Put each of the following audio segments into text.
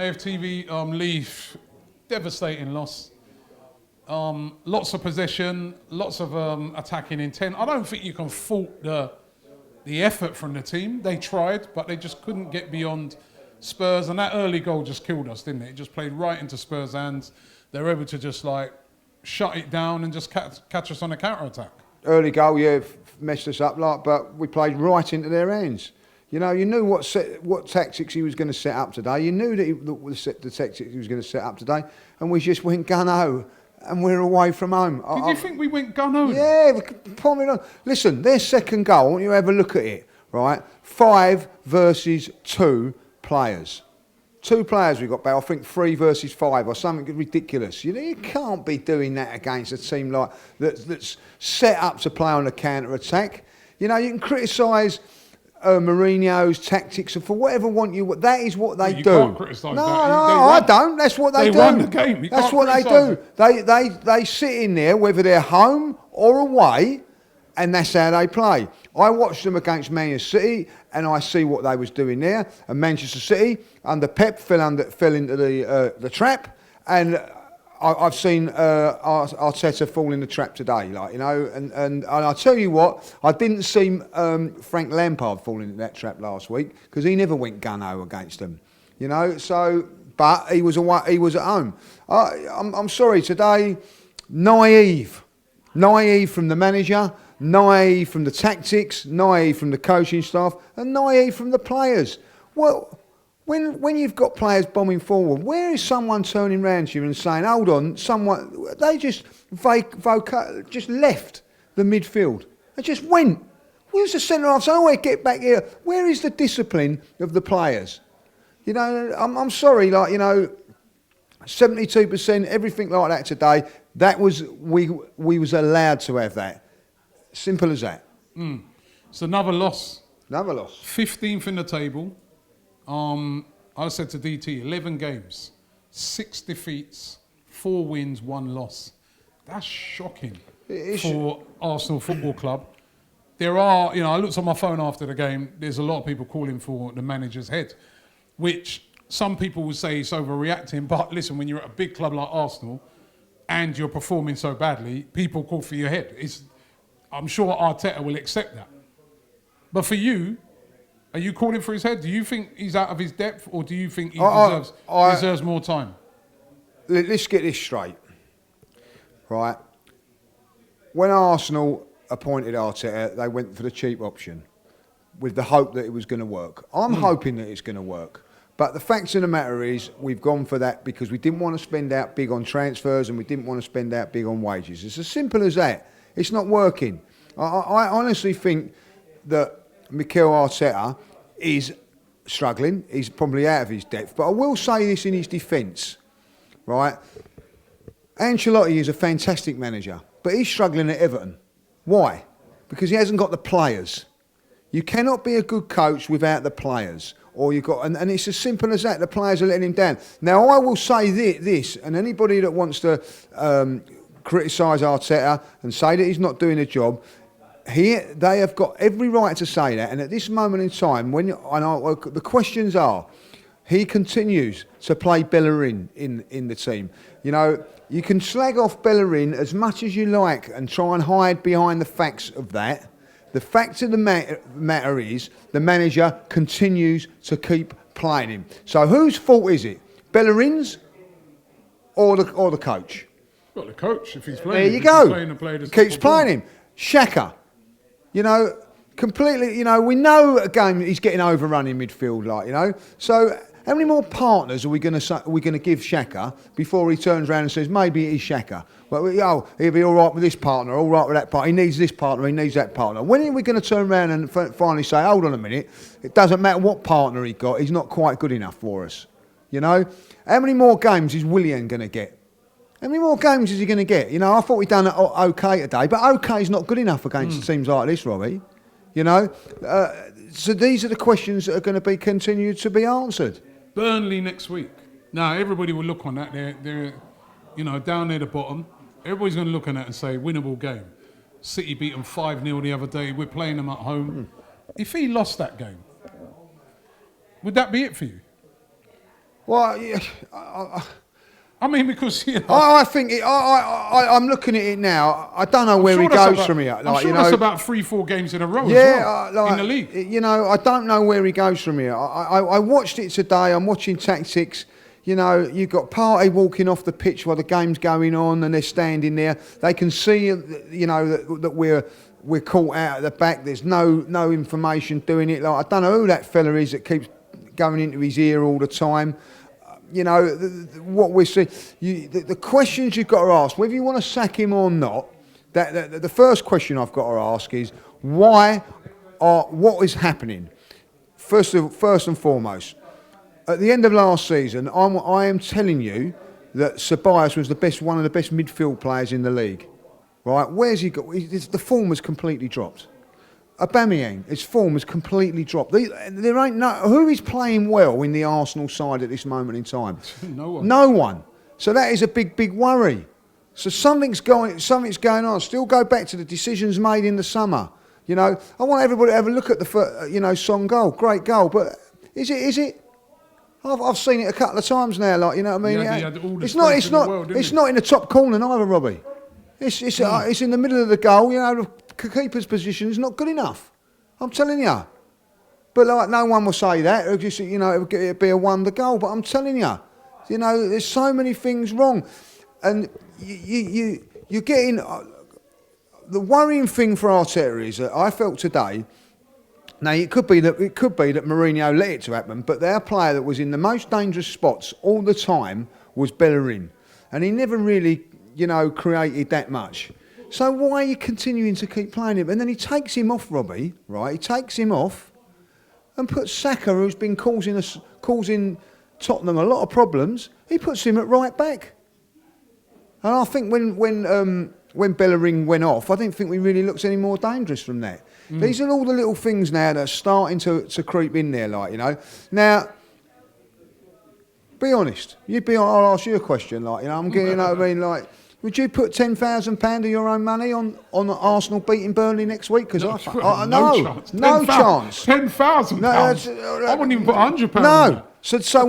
AFTV Leaf, devastating loss. Lots of possession, lots of attacking intent. I don't think you can fault the effort from the team. They tried, but they just couldn't get beyond Spurs. And that early goal just killed us, didn't it? It just played right into Spurs' hands. They were able to just like shut it down and just catch us on a counter-attack. Early goal, yeah, messed us up, but we played right into their hands. You know, you knew what tactics he was going to set up today. You knew that the tactics he was going to set up today, and we just went gun-ho, and we're away from home. Did you think we went gun-ho? Yeah, listen, their second goal, I want you to have a look at it, right? 5 versus 2 players. 2 players we got back, I think 3 versus 5 or something ridiculous. You know, you can't be doing that against a team like that's set up to play on a counter-attack. You know, you can criticise Mourinho's tactics for whatever that is what they do. You can't criticise that. No, I don't. That's what they do. They won the game. That's what they do. They sit in there, whether they're home or away, and that's how they play. I watched them against Man City, and I see what they was doing there. And Manchester City under Pep fell into the trap, and I've seen Arteta fall in the trap today. Like, you know, and I tell you what, I didn't see Frank Lampard fall into that trap last week because he never went gun-ho against them. You know, so but he was at home. I'm sorry today, naive from the manager. Naive from the tactics, naive from the coaching staff, and naive from the players. Well, when you've got players bombing forward, where is someone turning round to you and saying, hold on, they just left the midfield. They just went. Where's the centre-half? So, get back here. Where is the discipline of the players? You know, I'm sorry, like, you know, 72%, everything like that today, that was, we was allowed to have that. Simple as that. It's another loss. Another loss. 15th in the table. I said to DT, 11 games, 6 defeats, 4 wins, 1 loss. That's shocking for Arsenal Football Club. There are, you know, I looked on my phone after the game, there's a lot of people calling for the manager's head, which some people would say is overreacting, but listen, when you're at a big club like Arsenal and you're performing so badly, people call for your head. I'm sure Arteta will accept that. But for you, are you calling for his head? Do you think he's out of his depth, or do you think he deserves more time? Let's get this straight, right? When Arsenal appointed Arteta, they went for the cheap option with the hope that it was going to work. I'm hoping that it's going to work. But the fact of the matter is, we've gone for that because we didn't want to spend out big on transfers and we didn't want to spend out big on wages. It's as simple as that. It's not working. I honestly think that Mikel Arteta is struggling. He's probably out of his depth. But I will say this in his defence, right? Ancelotti is a fantastic manager, but he's struggling at Everton. Why? Because he hasn't got the players. You cannot be a good coach without the players. Or you've got, and it's as simple as that. The players are letting him down. Now, I will say this, and anybody that wants to criticise Arteta and say that he's not doing a job, they have got every right to say that. And at this moment in time, the questions are, he continues to play Bellerin in the team. You know, you can slag off Bellerin as much as you like and try and hide behind the facts of that. The fact of the matter is, the manager continues to keep playing him. So whose fault is it? Bellerin's or the coach? Well, the coach, if he's playing. There you go. Keeps playing him. Xhaka, you know, completely. You know, we know again he's getting overrun in midfield, like, you know. So how many more partners are we going to give Xhaka before he turns around and says maybe it is Xhaka? Well, he'll be all right with this partner, all right with that partner. He needs this partner, he needs that partner. When are we going to turn around and finally say, hold on a minute, it doesn't matter what partner he got, he's not quite good enough for us? You know? How many more games is Willian going to get? How many more games is he going to get? You know, I thought we'd done okay today, but okay is not good enough against teams like this, Robbie. You know? So these are the questions that are going to continue to be answered. Burnley next week. Now, everybody will look on that. They're you know, down near the bottom. Everybody's going to look on that and say, winnable game. City beat them 5-0 the other day. We're playing them at home. If he lost that game, would that be it for you? Well, I mean, because I think I'm looking at it now. I don't know where he goes from here. I'm sure that's about 3-4 games in a row. Yeah, as well, in the league. I don't know where he goes from here. I watched it today. I'm watching tactics. You've got Partey walking off the pitch while the game's going on, and they're standing there. They can see, that we're caught out at the back. There's no information doing it. Like, I don't know who that fella is that keeps going into his ear all the time. What we're seeing, the questions you've got to ask, whether you want to sack him or not, the first question I've got to ask is what is happening? First and foremost, at the end of last season, I am telling you that Ceballos was one of the best midfield players in the league. Right? Where's he got? The form has completely dropped. Aubameyang, his form has completely dropped. There ain't who is playing well in the Arsenal side at this moment in time. No one. So that is a big worry. So something's going on. Still go back to the decisions made in the summer. I want everybody to have a look at the Son goal. Great goal, but is it? I've seen it a couple of times now. Like, you know what I mean? Yeah, it's not in the top corner neither, Robbie. It's in the middle of the goal. The keeper's position is not good enough. I'm telling you. But like, no one will say that. It'd be a wonder goal. But I'm telling you, there's so many things wrong, and you're getting. The worrying thing for Arteta is that I felt today. Now it could be that Mourinho let it to happen, but their player that was in the most dangerous spots all the time was Bellerin, and he never really, created that much. So why are you continuing to keep playing him? And then he takes him off, Robbie, right? He takes him off and puts Saka, who's been causing Tottenham a lot of problems, he puts him at right back. And I think when Bellerin went off, I didn't think we really looked any more dangerous from that. These are all the little things now that are starting to creep in there, Now, be honest. I'll ask you a question, I'm getting, would you put £10,000 of your own money on Arsenal beating Burnley next week? Because no chance. No chance. £10,000. I wouldn't even put £100. No. So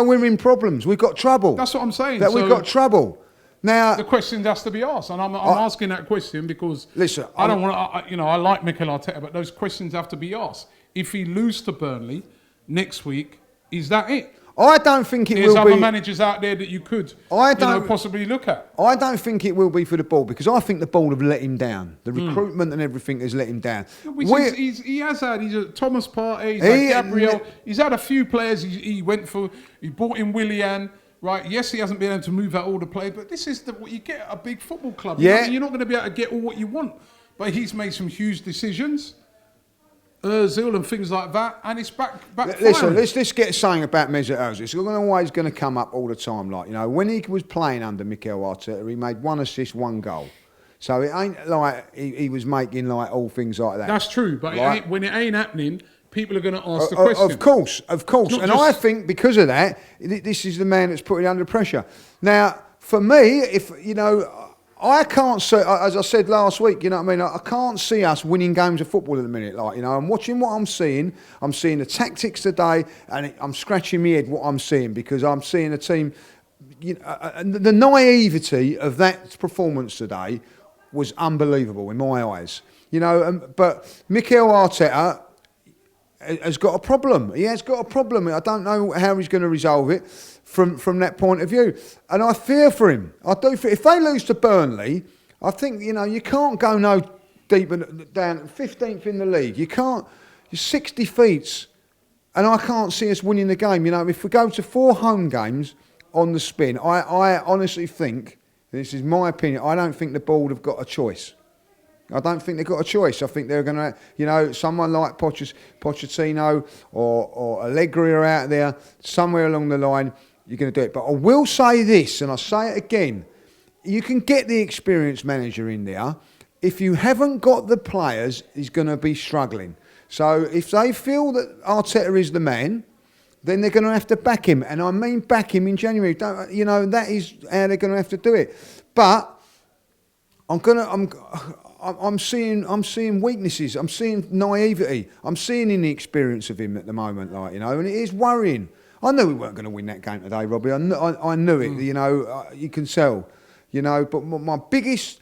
we're in problems. We've got trouble. That's what I'm saying. We've got trouble. Now the question has to be asked, and I'm asking that question because listen, I don't want to. I like Mikel Arteta, but those questions have to be asked. If he loses to Burnley next week, is that it? I don't think it will be. There's other managers out there that you could possibly look at. I don't think it will be for the ball, because I think the ball have let him down. The recruitment and everything has let him down. He has had. He's a Thomas Partey. He's had Gabriel. He's had a few players. He went for. He brought in Willian. Right, yes, he hasn't been able to move out all the play, but this is what you get at a big football club. Yeah. You're not going to be able to get all what you want. But he's made some huge decisions, Ozil and things like that, and it's back. Listen, let's get saying about Mesut Ozil. It's always going to come up all the time. When he was playing under Mikel Arteta, he made 1 assist, 1 goal. So it ain't like he was making all things like that. That's true, but when it ain't happening, people are going to ask the question. Of course. And I think because of that, this is the man that's putting under pressure. Now, for me, I can't see, as I said last week, I can't see us winning games of football at the minute. I'm watching what I'm seeing. I'm seeing the tactics today, and I'm scratching my head what I'm seeing, because I'm seeing a team, the naivety of that performance today was unbelievable in my eyes. But Mikel Arteta has got a problem. He has got a problem. I don't know how he's going to resolve it from that point of view. And I fear for him. I do. If they lose to Burnley, I think, you can't go no deeper down, 15th in the league. You can't. You're 6 defeats, and I can't see us winning the game. If we go to 4 home games on the spin, I honestly think, this is my opinion, I don't think the board have got a choice. I don't think they've got a choice. I think they're going to, someone like Pochettino or Allegri are out there, somewhere along the line, you're going to do it. But I will say this, and I'll say it again, you can get the experienced manager in there. If you haven't got the players, he's going to be struggling. So if they feel that Arteta is the man, then they're going to have to back him. And I mean back him in January. That is how they're going to have to do it. But I'm seeing weaknesses. I'm seeing naivety. I'm seeing inexperience of him at the moment, and it is worrying. I knew we weren't going to win that game today, Robbie. I knew it. You know, you can tell. You know, but my biggest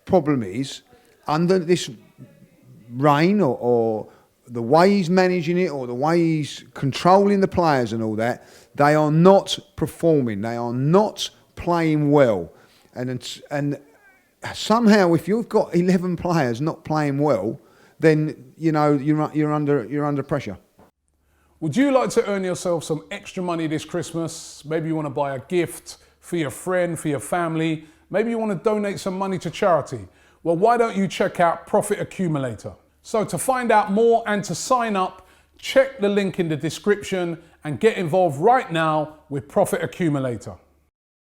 problem is under this reign or the way he's managing it or the way he's controlling the players and all that, they are not performing. They are not playing well. And somehow, if you've got 11 players not playing well, then you know you're under pressure. Would you like to earn yourself some extra money this Christmas? Maybe you want to buy a gift for your friend, for your family. Maybe you want to donate some money to charity. Well, why don't you check out Profit Accumulator? So to find out more and to sign up, check the link in the description and get involved right now with Profit Accumulator.